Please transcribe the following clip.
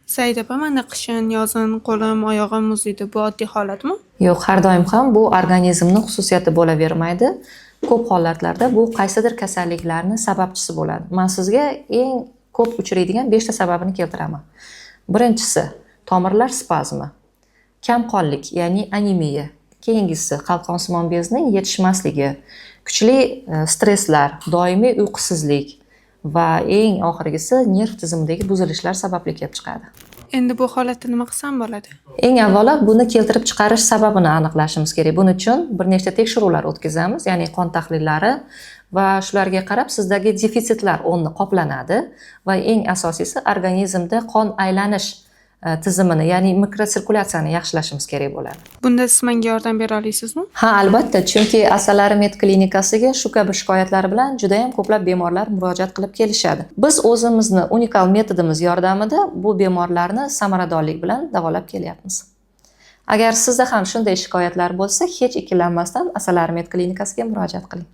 Saida opa, mana qishin, yozin qo'lim, oyog'im muzlaydi. Bu oddiy holatmi? Yo'q, har doim ham bu organizmning xususiyati bo'lavermaydi. Ko'p holatlarda bu qaysidir kasalliklarning sababchisi bo'ladi. Men sizga eng ko'p uchraydigan 5 ta sababini keltiraman. Birinchisi tomirlar spazmi, kamqonlik, ya'ni anemiya. Keyingisi qalqonsimon bezning yetishmasligi, kuchli stresslar, doimiy uyqusizlik va eng oxirgisi nerv tizimidagi buzilishlar sababli kelib chiqadi. Endi bu holatda nima qilsam bo'ladi? Eng avvalo buni keltirib chiqarish sababini aniqlashimiz kerak. Buning uchun bir nechta tekshiruvlar o'tkazamiz, ya'ni qon tahlillari va shularga qarab sizdagi defitsitlar o'rni qoplanadi va eng asosiysi organizmda qon aylanish tizimini, ya'ni mikrosirkulyatsiyani yaxshilashimiz kerak bo'ladi. Bunda siz menga yordam bera olasizmi? Ha, albatta, chunki Asalari klinikasiga shu kabi shikoyatlar bilan juda ham ko'plab bemorlar murojaat qilib kelishadi. Biz o'zimizni unikal metodimiz yordamida bu bemorlarni samaradorlik bilan davolab kelyapmiz. Agar sizda ham shunday shikoyatlar bo'lsa, hech ikkilanmasdan Asalari klinikasiga murojaat qiling.